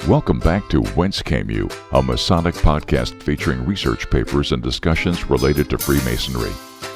Welcome back to Whence Came You, a Masonic podcast featuring research papers and discussions related to Freemasonry.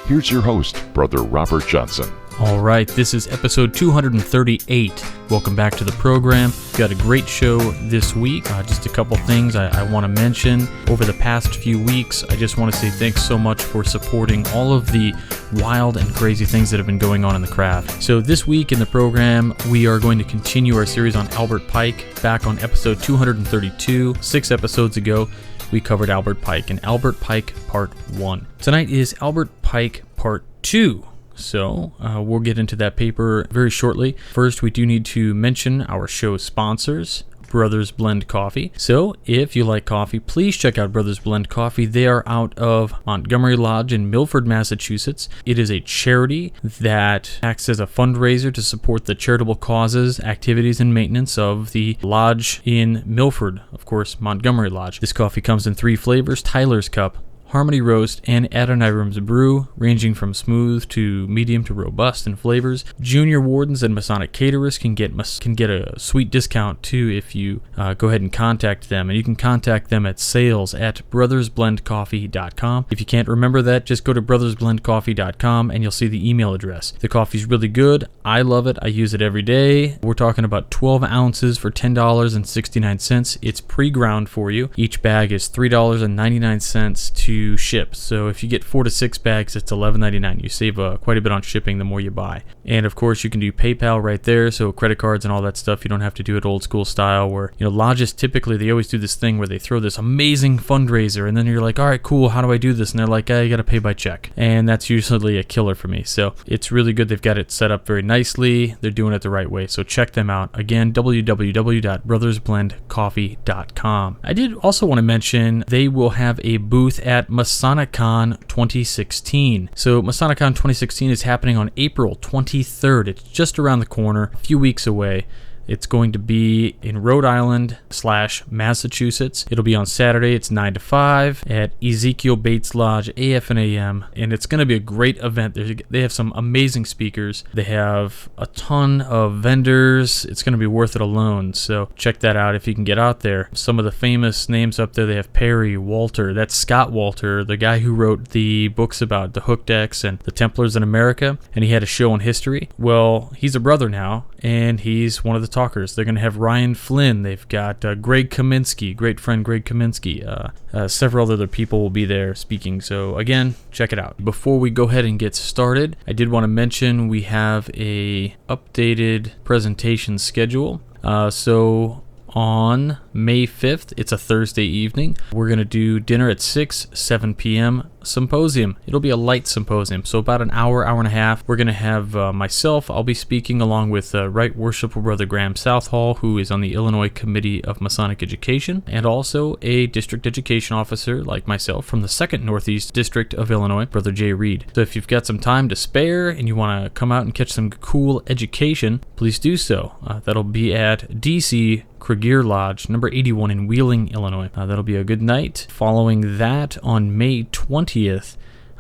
Here's your host, Brother Robert Johnson. All right, this is episode 238. Welcome back to the program. We've got a great show this week. Just a couple things I want to mention. Over the past few weeks, I just want to say thanks so much for supporting all of the wild and crazy things that have been going on in the craft. So this week in the program, we are going to continue our series on Albert Pike. Back on episode 232, 6 episodes ago, we covered Albert Pike and Albert Pike Part 1. Tonight is Albert Pike Part 2. So we'll get into that paper very shortly. First, we do need to mention our show sponsors, Brothers Blend Coffee. So if you like coffee, please check out Brothers Blend Coffee. They are out of Montgomery Lodge in Milford, Massachusetts. It is a charity that acts as a fundraiser to support the charitable causes, activities, and maintenance of the lodge in Milford, of course, Montgomery Lodge. This coffee comes in 3 flavors: Tyler's Cup, Harmony Roast, and Adonirum's Brew, ranging from smooth to medium to robust in flavors. Junior wardens and Masonic caterers can get a sweet discount too if you go ahead and contact them. And you can contact them at sales@brothersblendcoffee.com. If you can't remember that, just go to brothersblendcoffee.com and you'll see the email address. The coffee's really good. I love it. I use it every day. We're talking about 12 ounces for $10.69. It's pre-ground for you. Each bag is $3.99 to ship. So if you get 4 to 6 bags, it's $11.99. You save quite a bit on shipping the more you buy. And of course, you can do PayPal right there. So credit cards and all that stuff, you don't have to do it old school style where, lodges typically, they always do this thing where they throw this amazing fundraiser and then you're like, all right, cool, how do I do this? And they're like, you got to pay by check. And that's usually a killer for me. So it's really good. They've got it set up very nicely. They're doing it the right way. So check them out. Again, www.brothersblendcoffee.com. I did also want to mention they will have a booth at MasonicCon 2016. So MasonicCon 2016 is happening on April 23rd. It's just around the corner, a few weeks away. It's going to be in Rhode Island / Massachusetts. It'll be on Saturday. It's 9 to 5 at Ezekiel Bates Lodge, AF and AM. And it's going to be a great event. They have some amazing speakers. They have a ton of vendors. It's going to be worth it alone. So check that out if you can get out there. Some of the famous names up there, they have Perry, Walter. That's Scott Walter, the guy who wrote the books about the Hooked X and the Templars in America. And he had a show on history. Well, he's a brother now, and he's one of the talkers. They're going to have Ryan Flynn. They've got Greg Kaminsky, great friend Greg Kaminsky. Several other people will be there speaking. So again, check it out. Before we go ahead and get started, I did want to mention we have a updated presentation schedule. So on May 5th, it's a Thursday evening, we're going to do dinner at 7 p.m. Symposium. It'll be a light symposium, so about an hour and a half. We're going to have myself, I'll be speaking along with Right Worshipful Brother Graham Southall, who is on the Illinois Committee of Masonic Education, and also a district education officer like myself from the 2nd Northeast District of Illinois, Brother Jay Reed. So if you've got some time to spare and you want to come out and catch some cool education, please do so. That'll be at DC Kregier Lodge, number 81 in Wheeling, Illinois. That'll be a good night. Following that, on May 20th,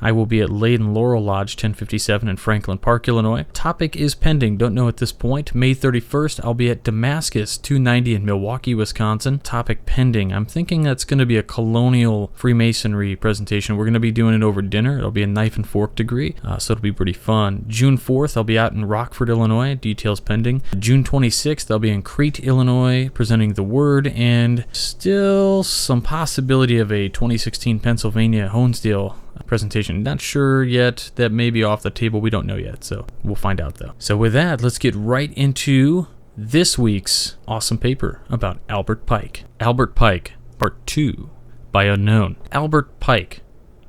I will be at Leyden Laurel Lodge, 1057 in Franklin Park, Illinois. Topic is pending. Don't know at this point. May 31st, I'll be at Damascus, 290 in Milwaukee, Wisconsin. Topic pending. I'm thinking that's going to be a colonial Freemasonry presentation. We're going to be doing it over dinner. It'll be a knife and fork degree, so it'll be pretty fun. June 4th, I'll be out in Rockford, Illinois. Details pending. June 26th, I'll be in Crete, Illinois, presenting the word, and still some possibility of a 2016 Pennsylvania Honesdale presentation. Not sure yet. That may be off the table. We don't know yet, so we'll find out though. So with that, let's get right into this week's awesome paper about Albert Pike. Albert Pike, Part 2, by Unknown. Albert Pike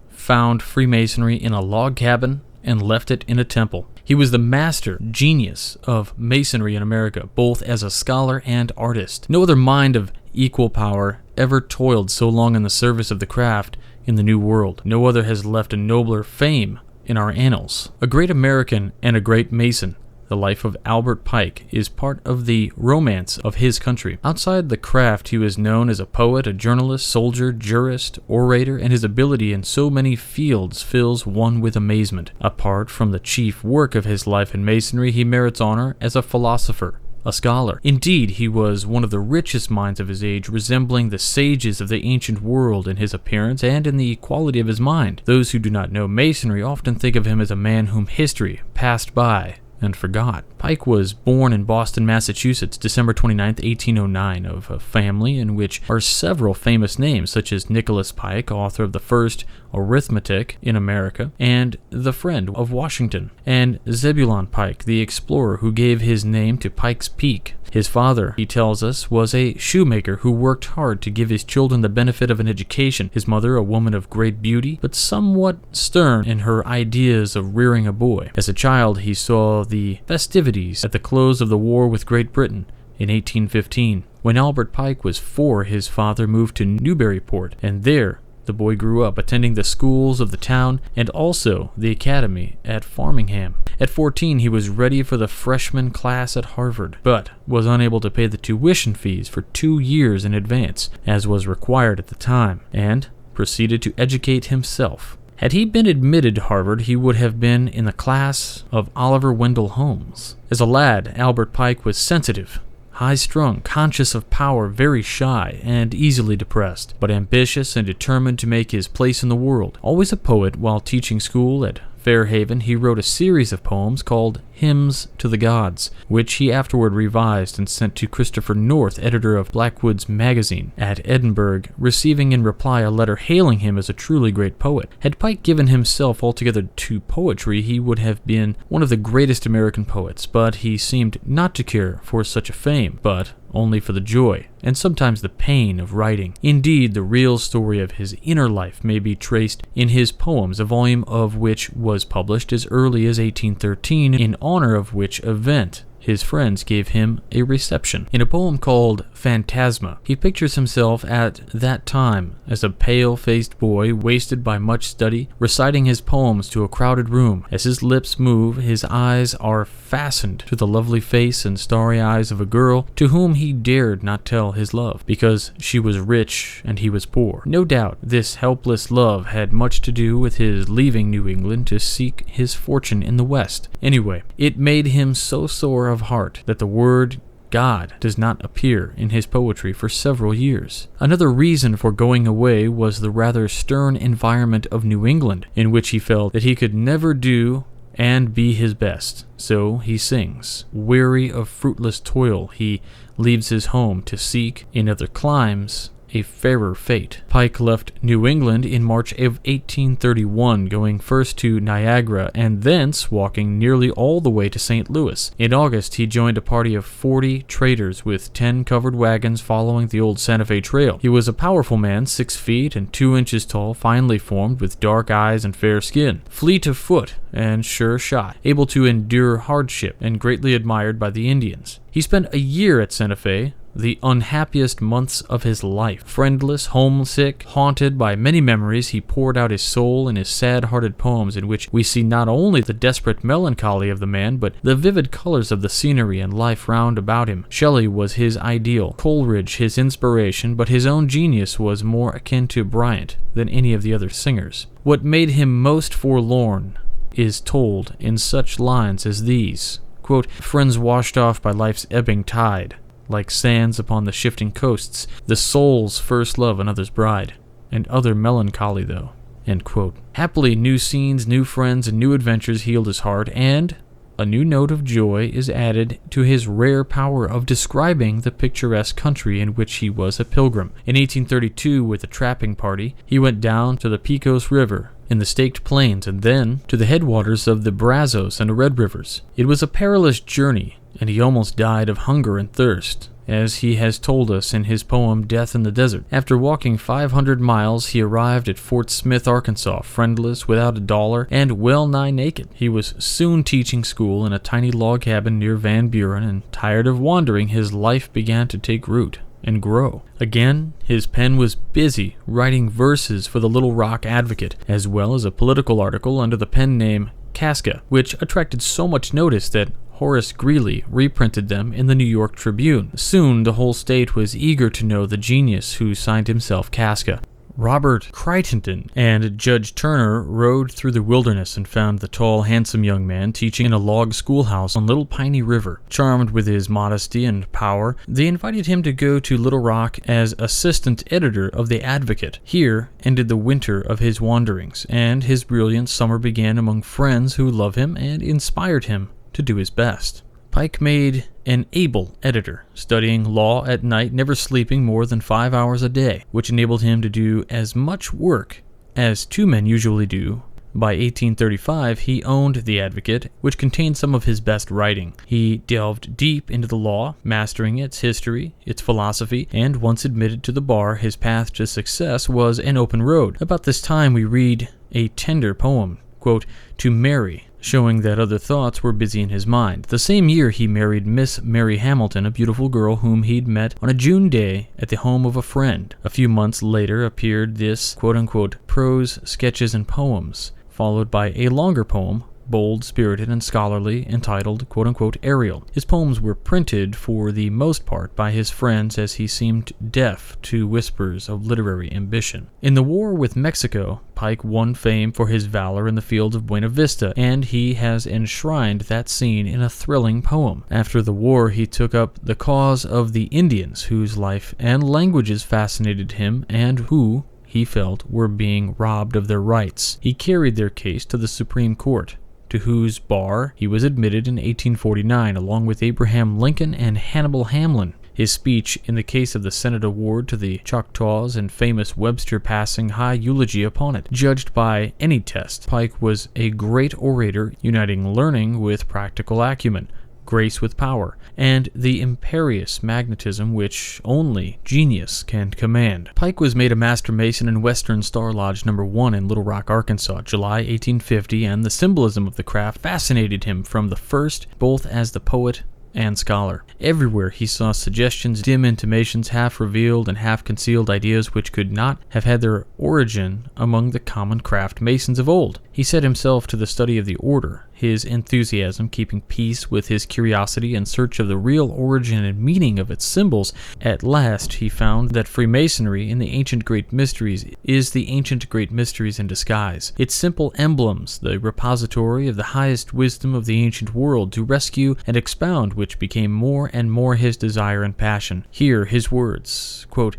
found Freemasonry in a log cabin and left it in a temple. He was the master genius of Masonry in America, both as a scholar and artist. No other mind of equal power ever toiled so long in the service of the craft in the New World. No other has left a nobler fame in our annals. A great American and a great Mason, the life of Albert Pike is part of the romance of his country. Outside the craft, he was known as a poet, a journalist, soldier, jurist, orator, and his ability in so many fields fills one with amazement. Apart from the chief work of his life in Masonry, he merits honor as a philosopher, a scholar. Indeed, he was one of the richest minds of his age, resembling the sages of the ancient world in his appearance and in the quality of his mind. Those who do not know Masonry often think of him as a man whom history passed by and forgot. Pike was born in Boston, Massachusetts, December 29, 1809, of a family in which are several famous names, such as Nicholas Pike, author of the first arithmetic in America, and the friend of Washington, and Zebulon Pike, the explorer who gave his name to Pike's Peak. His father, he tells us, was a shoemaker who worked hard to give his children the benefit of an education. His mother, a woman of great beauty, but somewhat stern in her ideas of rearing a boy. As a child, he saw the festivities at the close of the war with Great Britain in 1815. When Albert Pike was 4, his father moved to Newburyport, and there the boy grew up, attending the schools of the town and also the academy at Farmingham. At 14, he was ready for the freshman class at Harvard, but was unable to pay the tuition fees for 2 years in advance, as was required at the time, and proceeded to educate himself. Had he been admitted to Harvard, he would have been in the class of Oliver Wendell Holmes. As a lad, Albert Pike was sensitive, high-strung, conscious of power, very shy, and easily depressed, but ambitious and determined to make his place in the world. Always a poet, while teaching school at Fairhaven, he wrote a series of poems called Hymns to the Gods, which he afterward revised and sent to Christopher North, editor of Blackwood's Magazine, at Edinburgh, receiving in reply a letter hailing him as a truly great poet. Had Pike given himself altogether to poetry, he would have been one of the greatest American poets, but he seemed not to care for such a fame, but only for the joy, and sometimes the pain of writing. Indeed, the real story of his inner life may be traced in his poems, a volume of which was published as early as 1813, in honor of which event his friends gave him a reception. In a poem called Phantasma, he pictures himself at that time as a pale-faced boy, wasted by much study, reciting his poems to a crowded room. As his lips move, his eyes are fastened to the lovely face and starry eyes of a girl to whom he dared not tell his love, because she was rich and he was poor. No doubt this helpless love had much to do with his leaving New England to seek his fortune in the West. Anyway, it made him so sore of heart that the word God does not appear in his poetry for several years. Another reason for going away was the rather stern environment of New England, in which he felt that he could never do and be his best. So he sings. Weary of fruitless toil, he leaves his home to seek in other climes a fairer fate. Pike left New England in March of 1831, going first to Niagara and thence walking nearly all the way to St. Louis. In August, he joined a party of 40 traders with 10 covered wagons following the old Santa Fe Trail. He was a powerful man, 6 feet and 2 inches tall, finely formed, with dark eyes and fair skin, fleet of foot and sure shot, able to endure hardship and greatly admired by the Indians. He spent a year at Santa Fe, the unhappiest months of his life. Friendless, homesick, haunted by many memories, he poured out his soul in his sad-hearted poems, in which we see not only the desperate melancholy of the man, but the vivid colors of the scenery and life round about him. Shelley was his ideal, Coleridge his inspiration, but his own genius was more akin to Bryant than any of the other singers. What made him most forlorn is told in such lines as these, quote, "Friends washed off by life's ebbing tide, like sands upon the shifting coasts, the soul's first love another's bride, and other melancholy though." End quote. Happily, new scenes, new friends, and new adventures healed his heart, and a new note of joy is added to his rare power of describing the picturesque country in which he was a pilgrim. In 1832, with a trapping party, he went down to the Pecos River in the Staked Plains, and then to the headwaters of the Brazos and Red Rivers. It was a perilous journey, and he almost died of hunger and thirst, as he has told us in his poem Death in the Desert. After walking 500 miles, he arrived at Fort Smith, Arkansas, friendless, without a dollar, and well-nigh naked. He was soon teaching school in a tiny log cabin near Van Buren, and tired of wandering, his life began to take root and grow. Again, his pen was busy writing verses for the Little Rock Advocate, as well as a political article under the pen name Casca, which attracted so much notice that Horace Greeley reprinted them in the New York Tribune. Soon, the whole state was eager to know the genius who signed himself Casca. Robert Crittenden and Judge Turner rode through the wilderness and found the tall, handsome young man teaching in a log schoolhouse on Little Piney River. Charmed with his modesty and power, they invited him to go to Little Rock as assistant editor of the Advocate. Here ended the winter of his wanderings, and his brilliant summer began among friends who loved him and inspired him to do his best. Pike made an able editor, studying law at night, never sleeping more than 5 hours a day, which enabled him to do as much work as two men usually do. By 1835, he owned The Advocate, which contained some of his best writing. He delved deep into the law, mastering its history, its philosophy, and once admitted to the bar, his path to success was an open road. About this time, we read a tender poem, quote, "To Mary," showing that other thoughts were busy in his mind. The same year, he married Miss Mary Hamilton, a beautiful girl whom he'd met on a June day at the home of a friend. A few months later appeared this, quote-unquote, prose sketches and poems, followed by a longer poem, bold, spirited, and scholarly, entitled, quote-unquote, Ariel. His poems were printed for the most part by his friends, as he seemed deaf to whispers of literary ambition. In the war with Mexico, Pike won fame for his valor in the field of Buena Vista, and he has enshrined that scene in a thrilling poem. After the war, he took up the cause of the Indians, whose life and languages fascinated him, and who, he felt, were being robbed of their rights. He carried their case to the Supreme Court, to whose bar he was admitted in 1849, along with Abraham Lincoln and Hannibal Hamlin. His speech in the case of the Senate award to the Choctaws and famous Webster passing high eulogy upon it. Judged by any test, Pike was a great orator, uniting learning with practical acumen, grace with power, and the imperious magnetism which only genius can command. Pike was made a Master Mason in Western Star Lodge No. 1 in Little Rock, Arkansas, July 1850, and the symbolism of the craft fascinated him from the first, both as the poet and scholar. Everywhere he saw suggestions, dim intimations, half-revealed and half-concealed ideas which could not have had their origin among the common craft masons of old. He set himself to the study of the order, his enthusiasm keeping pace with his curiosity in search of the real origin and meaning of its symbols. At last he found that Freemasonry in the ancient great mysteries is the ancient great mysteries in disguise. Its simple emblems, the repository of the highest wisdom of the ancient world, to rescue and expound which became more and more his desire and passion. Here his words, quote,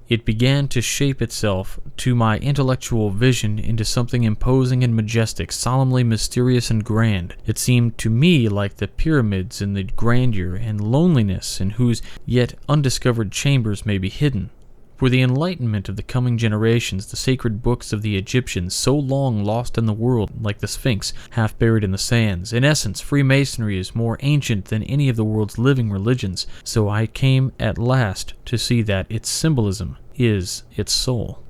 "It began to shape itself to my intellectual vision into something imposing and majestic, solemnly mysterious and grand. It seemed to me like the pyramids in the grandeur and loneliness in whose yet undiscovered chambers may be hidden. For the enlightenment of the coming generations, the sacred books of the Egyptians, so long lost in the world, like the Sphinx, half buried in the sands. In essence, Freemasonry is more ancient than any of the world's living religions, so I came at last to see that its symbolism is its soul."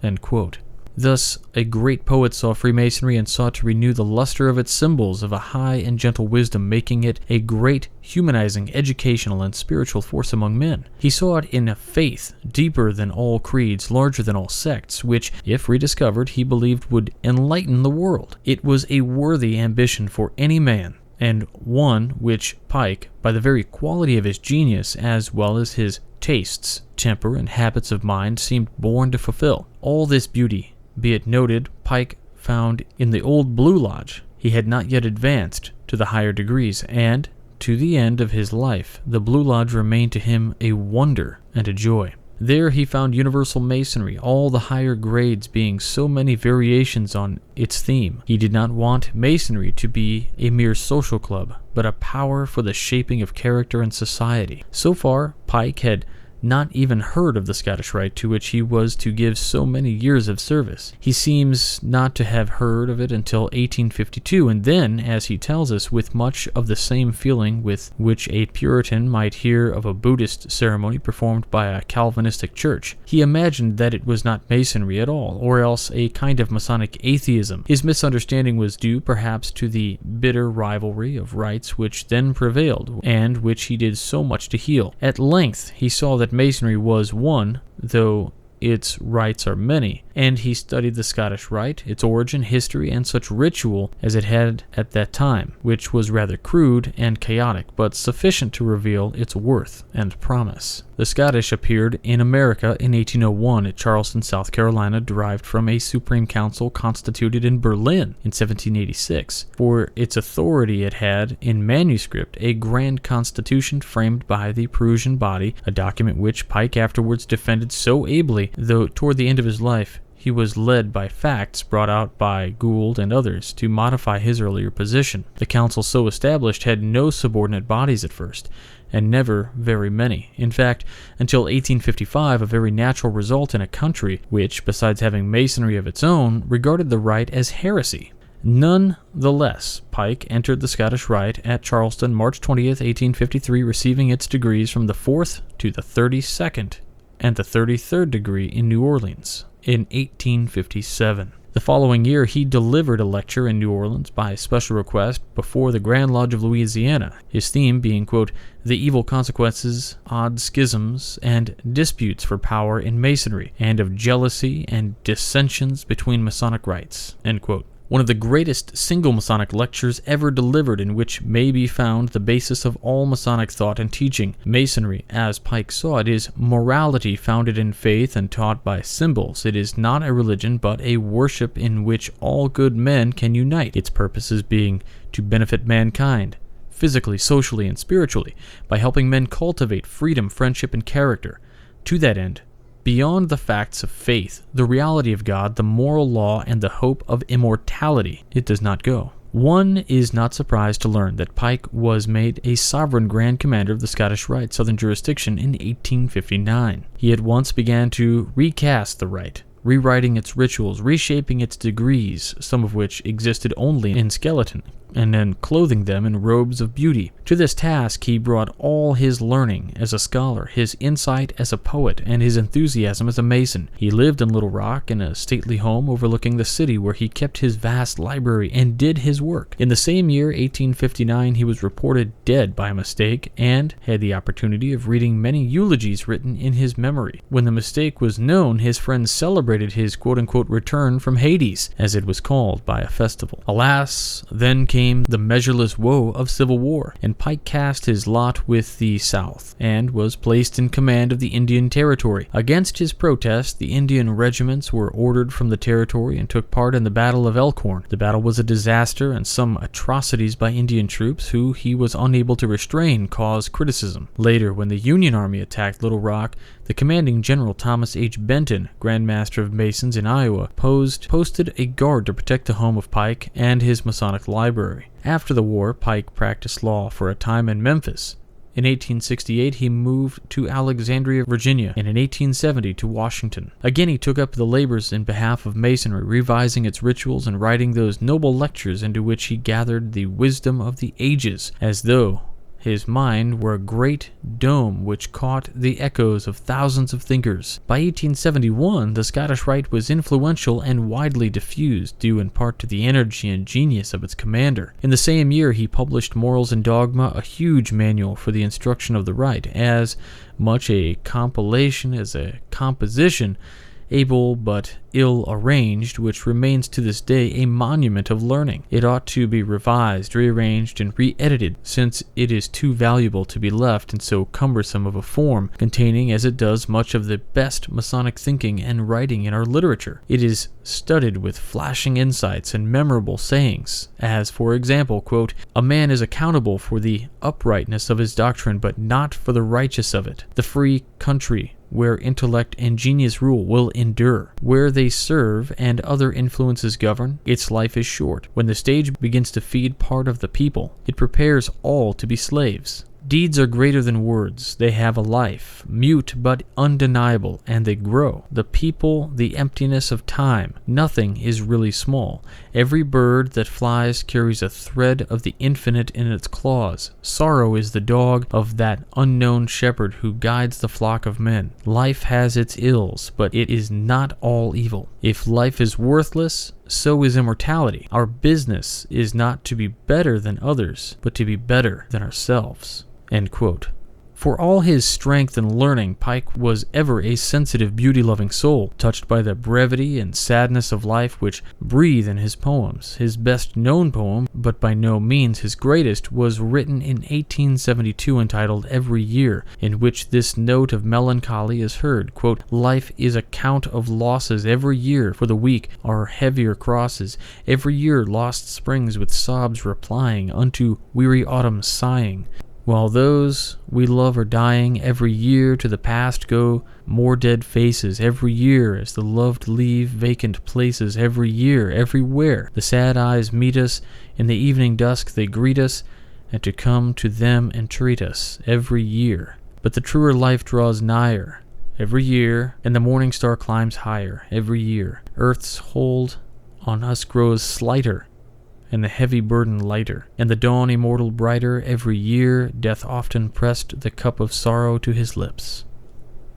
End quote. Thus, a great poet saw Freemasonry and sought to renew the luster of its symbols of a high and gentle wisdom, making it a great, humanizing, educational, and spiritual force among men. He saw it in a faith deeper than all creeds, larger than all sects, which, if rediscovered, he believed would enlighten the world. It was a worthy ambition for any man, and one which Pike, by the very quality of his genius as well as his tastes, temper, and habits of mind, seemed born to fulfill. All this beauty, be it noted, Pike found in the old Blue Lodge. He had not yet advanced to the higher degrees, and to the end of his life, the Blue Lodge remained to him a wonder and a joy. There he found universal masonry, all the higher grades being so many variations on its theme. He did not want masonry to be a mere social club, but a power for the shaping of character and society. So far, Pike had not even heard of the Scottish Rite, to which he was to give so many years of service. He seems not to have heard of it until 1852, and then, as he tells us, with much of the same feeling with which a Puritan might hear of a Buddhist ceremony performed by a Calvinistic church. He imagined that it was not Masonry at all, or else a kind of Masonic atheism. His misunderstanding was due, perhaps, to the bitter rivalry of rites which then prevailed, and which he did so much to heal. At length, he saw that Masonry was one, though its rites are many, and he studied the Scottish Rite, its origin, history, and such ritual as it had at that time, which was rather crude and chaotic, but sufficient to reveal its worth and promise. The Scottish appeared in America in 1801 at Charleston, South Carolina, derived from a Supreme Council constituted in Berlin in 1786. For its authority it had, in manuscript, a grand constitution framed by the Prussian body, a document which Pike afterwards defended so ably, though toward the end of his life he was led by facts brought out by Gould and others to modify his earlier position. The council so established had no subordinate bodies at first, and never very many. In fact, until 1855, a very natural result in a country which, besides having masonry of its own, regarded the rite as heresy. Nonetheless, Pike entered the Scottish Rite at Charleston March 20th, 1853, receiving its degrees from the 4th to the 32nd and the 33rd degree in New Orleans in 1857. The following year, he delivered a lecture in New Orleans by special request before the Grand Lodge of Louisiana, his theme being, quote, the evil consequences, odd schisms, and disputes for power in Masonry, and of jealousy and dissensions between Masonic rites, end quote. One of the greatest single Masonic lectures ever delivered, in which may be found the basis of all Masonic thought and teaching. Masonry, as Pike saw it, is morality founded in faith and taught by symbols. It is not a religion, but a worship in which all good men can unite, its purposes being to benefit mankind, physically, socially, and spiritually, by helping men cultivate freedom, friendship, and character. To that end, beyond the facts of faith, the reality of God, the moral law, and the hope of immortality, it does not go. One is not surprised to learn that Pike was made a sovereign Grand Commander of the Scottish Rite Southern Jurisdiction in 1859. He at once began to recast the rite, rewriting its rituals, reshaping its degrees, some of which existed only in skeleton, and then clothing them in robes of beauty. To this task he brought all his learning as a scholar, his insight as a poet, and his enthusiasm as a Mason. He lived in Little Rock in a stately home overlooking the city, where he kept his vast library and did his work. In the same year, 1859, he was reported dead by mistake, and had the opportunity of reading many eulogies written in his memory. When the mistake was known, his friends celebrated his quote-unquote return from Hades, as it was called, by a festival. Alas, then came the measureless woe of civil war, and Pike cast his lot with the South, and was placed in command of the Indian Territory. Against his protest, the Indian regiments were ordered from the territory and took part in the Battle of Elkhorn. The battle was a disaster, and some atrocities by Indian troops, who he was unable to restrain, caused criticism. Later, when the Union Army attacked Little Rock, the commanding General Thomas H. Benton, Grand Master of Masons in Iowa, posted a guard to protect the home of Pike and his Masonic library. After the war, Pike practiced law for a time in Memphis. In 1868, he moved to Alexandria, Virginia, and in 1870 to Washington. Again, he took up the labors in behalf of Masonry, revising its rituals and writing those noble lectures into which he gathered the wisdom of the ages, as though his mind were a great dome which caught the echoes of thousands of thinkers. By 1871, the Scottish Rite was influential and widely diffused, due in part to the energy and genius of its commander. In the same year, he published Morals and Dogma, a huge manual for the instruction of the Rite, as much a compilation as a composition, able but ill-arranged, which remains to this day a monument of learning. It ought to be revised, rearranged, and re-edited, since it is too valuable to be left in so cumbersome of a form, containing as it does much of the best Masonic thinking and writing in our literature. It is studded with flashing insights and memorable sayings, as, for example, quote, a man is accountable for the uprightness of his doctrine, but not for the righteous of it. The free country, where intellect and genius rule, will endure. Where they serve and other influences govern, its life is short. When the stage begins to feed part of the people, it prepares all to be slaves. Deeds are greater than words. They have a life, mute but undeniable, and they grow. The people, the emptiness of time. Nothing is really small. Every bird that flies carries a thread of the infinite in its claws. Sorrow is the dog of that unknown shepherd who guides the flock of men. Life has its ills, but it is not all evil. If life is worthless, so is immortality. Our business is not to be better than others, but to be better than ourselves. End quote. For all his strength and learning, Pike was ever a sensitive, beauty-loving soul, touched by the brevity and sadness of life which breathe in his poems. His best-known poem, but by no means his greatest, was written in 1872 entitled Every Year, in which this note of melancholy is heard. Quote, "Life is a count of losses. Every year for the weak are heavier crosses. Every year lost springs with sobs replying unto weary autumn's sighing. While those we love are dying, every year to the past go more dead faces. Every year as the loved leave vacant places. Every year, everywhere, the sad eyes meet us. In the evening dusk they greet us, and to come to them entreat us. Every year. But the truer life draws nigher. Every year, and the morning star climbs higher. Every year, earth's hold on us grows slighter, and the heavy burden lighter, and the dawn immortal brighter. Every year, death often pressed the cup of sorrow to his lips."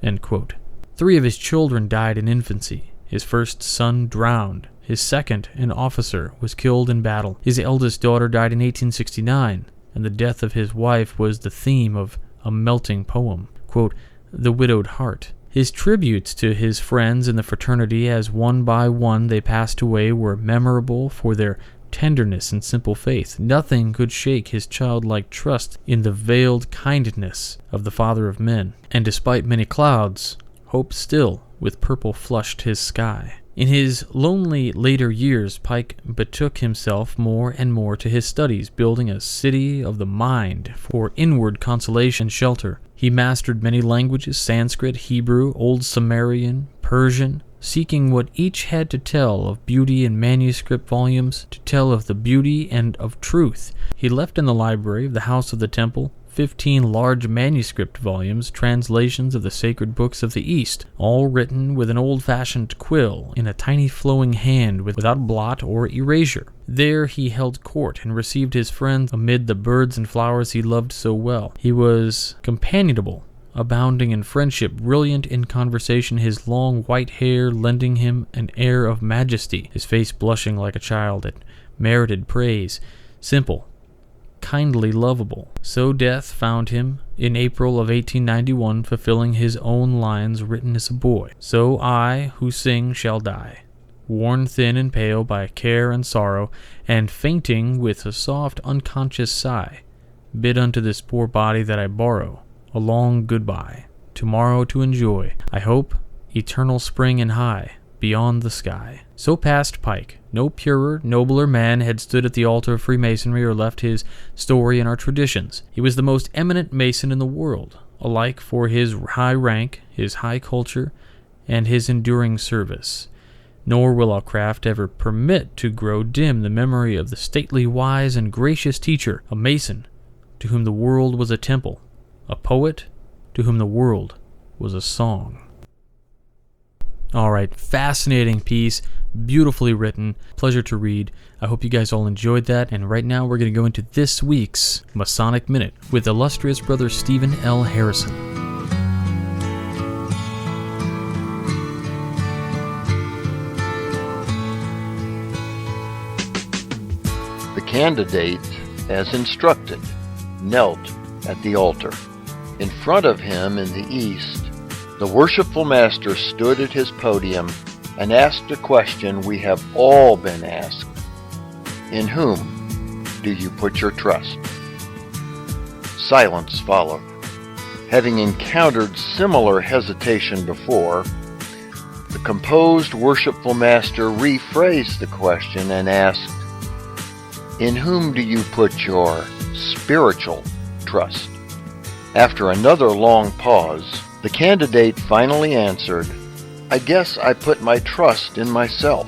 End quote. 3 of his children died in infancy. His first son drowned. His second, an officer, was killed in battle. His eldest daughter died in 1869, and the death of his wife was the theme of a melting poem. Quote, "The Widowed Heart." His tributes to his friends in the fraternity as one by one they passed away were memorable for their tenderness and simple faith. Nothing could shake his childlike trust in the veiled kindness of the Father of men. And despite many clouds, hope still with purple flushed his sky. In his lonely later years, Pike betook himself more and more to his studies, building a city of the mind for inward consolation and shelter. He mastered many languages: Sanskrit, Hebrew, Old Sumerian, Persian, seeking what each had to tell of beauty in manuscript volumes, to tell of the beauty and of truth. He left in the library of the House of the Temple 15 large manuscript volumes, translations of the sacred books of the East, all written with an old-fashioned quill in a tiny flowing hand without blot or erasure. There he held court and received his friends amid the birds and flowers he loved so well. He was companionable, abounding in friendship, brilliant in conversation, his long white hair lending him an air of majesty, his face blushing like a child at merited praise, simple, kindly, lovable. So death found him in April of 1891, fulfilling his own lines written as a boy. "So I, who sing, shall die, worn thin and pale by care and sorrow, and fainting with a soft unconscious sigh, bid unto this poor body that I borrow a long goodbye, tomorrow to enjoy, I hope, eternal spring and high, beyond the sky." So passed Pike. No purer, nobler man had stood at the altar of Freemasonry or left his story in our traditions. He was the most eminent Mason in the world, alike for his high rank, his high culture, and his enduring service. Nor will our craft ever permit to grow dim the memory of the stately, wise, and gracious teacher, a Mason to whom the world was a temple, a poet to whom the world was a song. All right, fascinating piece, beautifully written, pleasure to read. I hope you guys all enjoyed that, and right now we're going to go into this week's Masonic Minute with illustrious brother Stephen L. Harrison. The candidate, as instructed, knelt at the altar. In front of him in the east, the worshipful master stood at his podium and asked a question we have all been asked. In whom do you put your trust? Silence followed. Having encountered similar hesitation before, the composed worshipful master rephrased the question and asked, in whom do you put your spiritual trust? After another long pause, the candidate finally answered, I guess I put my trust in myself.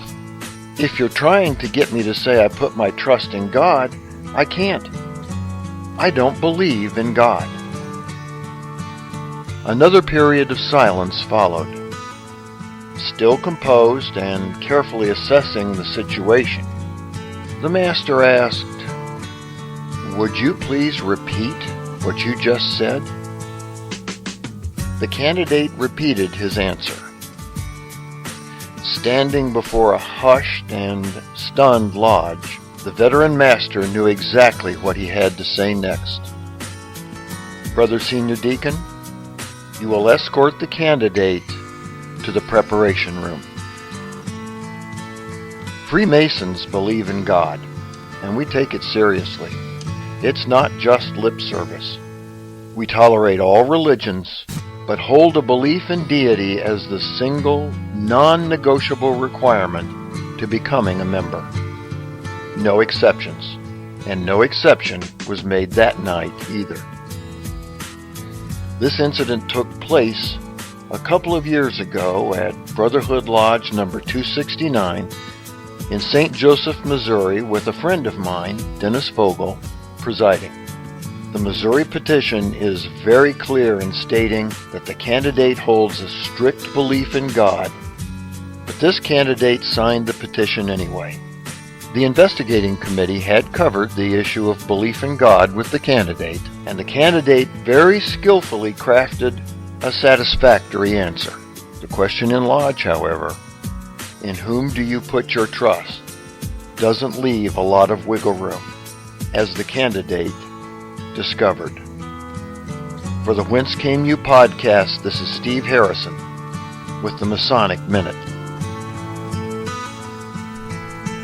If you're trying to get me to say I put my trust in God, I can't. I don't believe in God. Another period of silence followed. Still composed and carefully assessing the situation, the master asked, would you please repeat what you just said? The candidate repeated his answer. Standing before a hushed and stunned lodge, the veteran master knew exactly what he had to say next. Brother Senior Deacon, you will escort the candidate to the preparation room. Freemasons believe in God, and we take it seriously. It's not just lip service. We tolerate all religions, but hold a belief in deity as the single, non-negotiable requirement to becoming a member. No exceptions, and no exception was made that night either. This incident took place a couple of years ago at Brotherhood Lodge number 269 in St. Joseph, Missouri, with a friend of mine, Dennis Vogel, presiding. The Missouri petition is very clear in stating that the candidate holds a strict belief in God, but this candidate signed the petition anyway. The investigating committee had covered the issue of belief in God with the candidate, and the candidate very skillfully crafted a satisfactory answer. The question in Lodge, however, in whom do you put your trust, doesn't leave a lot of wiggle room, as the candidate discovered. For the Whence Came You podcast, this is Steve Harrison with the Masonic Minute.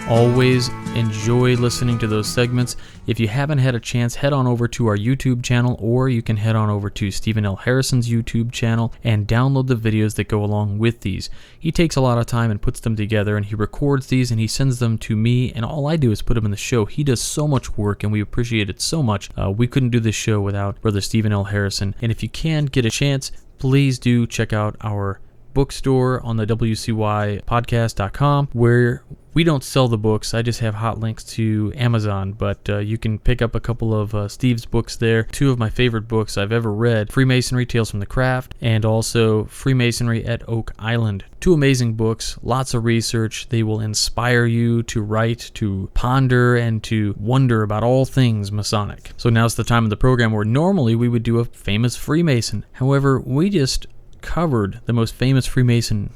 Always enjoy listening to those segments. If you haven't had a chance, head on over to our YouTube channel, or you can head on over to Stephen L. Harrison's YouTube channel and download the videos that go along with these. He takes a lot of time and puts them together, and he records these and he sends them to me, and all I do is put them in the show. He does so much work, and we appreciate it so much. We couldn't do this show without Brother Stephen L. Harrison. And if you can get a chance, please do check out our bookstore on the wcypodcast.com, where we don't sell the books. I just have hot links to Amazon, but you can pick up a couple of Steve's books there. Two of my favorite books I've ever read, Freemasonry, Tales from the Craft, and also Freemasonry at Oak Island. Two amazing books, lots of research. They will inspire you to write, to ponder, and to wonder about all things Masonic. So now's the time of the program where normally we would do a famous Freemason. However, we just covered the most famous Freemason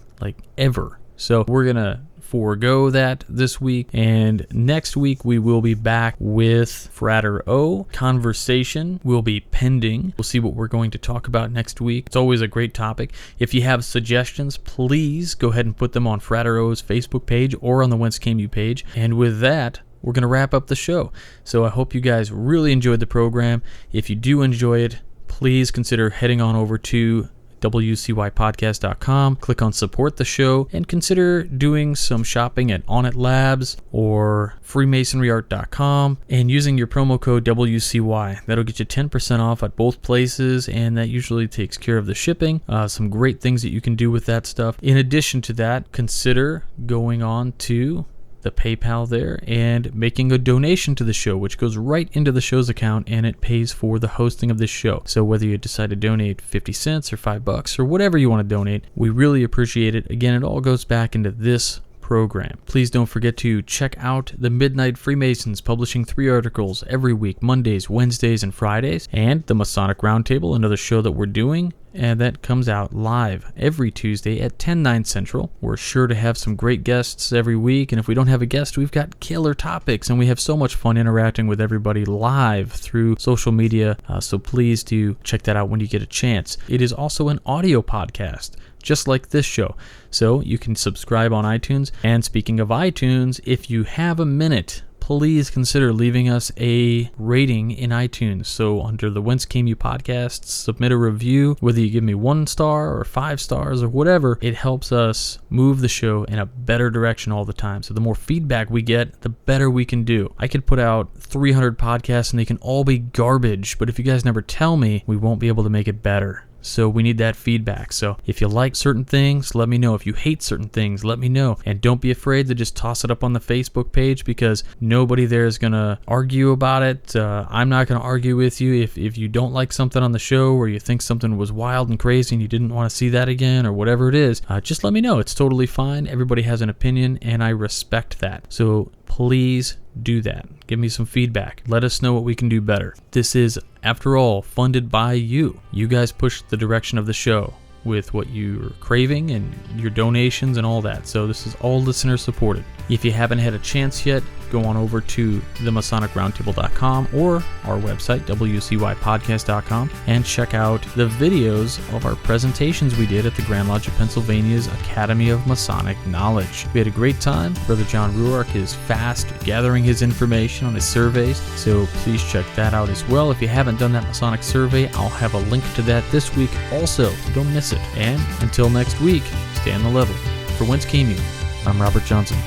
ever. So we're going to forego that this week, and next week we will be back with Frater O. Conversation will be pending. We'll see what we're going to talk about next week. It's always a great topic. If you have suggestions, please go ahead and put them on Frater O's Facebook page or on the Whence Came You page. And with that, we're going to wrap up the show. So I hope you guys really enjoyed the program. If you do enjoy it, please consider heading on over to wcypodcast.com, click on support the show, and consider doing some shopping at On It Labs or freemasonryart.com and using your promo code WCY. That'll get you 10% off at both places, and that usually takes care of the shipping. Some great things that you can do with that stuff. In addition to that, consider going on to the PayPal there and making a donation to the show, which goes right into the show's account, and it pays for the hosting of this show. So whether you decide to donate 50 cents or $5 or whatever you want to donate, we really appreciate it. Again, it all goes back into this program. Please don't forget to check out the Midnight Freemasons, publishing 3 articles every week, Mondays, Wednesdays, and Fridays, and the Masonic Roundtable, another show that we're doing, and that comes out live every Tuesday at 10/9 Central. We're sure to have some great guests every week, and if we don't have a guest, we've got killer topics, and we have so much fun interacting with everybody live through social media, so please do check that out when you get a chance. It is also an audio podcast, just like this show, so you can subscribe on iTunes. And speaking of iTunes, if you have a minute, please consider leaving us a rating in iTunes. So under the Whence Came You podcast, submit a review, whether you give me 1 star or 5 stars or whatever. It helps us move the show in a better direction all the time. So the more feedback we get, the better we can do. I could put out 300 podcasts and they can all be garbage, but if you guys never tell me, we won't be able to make it better. So we need that feedback. So if you like certain things, let me know. If you hate certain things, let me know. And don't be afraid to just toss it up on the Facebook page, because nobody there is going to argue about it. I'm not going to argue with you. If you don't like something on the show, or you think something was wild and crazy and you didn't want to see that again, or whatever it is, just let me know. It's totally fine. Everybody has an opinion, and I respect that. So please do that. Give me some feedback. Let us know what we can do better. This is, after all, funded by you. You guys push the direction of the show with what you're craving and your donations and all that. So this is all listener supported. If you haven't had a chance yet, go on over to theMasonicRoundtable.com or our website, wcypodcast.com, and check out the videos of our presentations we did at the Grand Lodge of Pennsylvania's Academy of Masonic Knowledge. We had a great time. Brother John Ruark is fast gathering his information on his surveys, so please check that out as well. If you haven't done that Masonic survey, I'll have a link to that this week also. Don't miss it. And until next week, stay on the level. For Whence Came You, I'm Robert Johnson.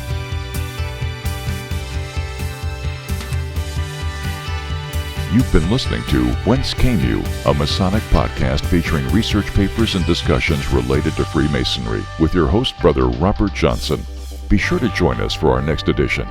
You've been listening to Whence Came You, a Masonic podcast featuring research papers and discussions related to Freemasonry with your host, Brother Robert Johnson. Be sure to join us for our next edition.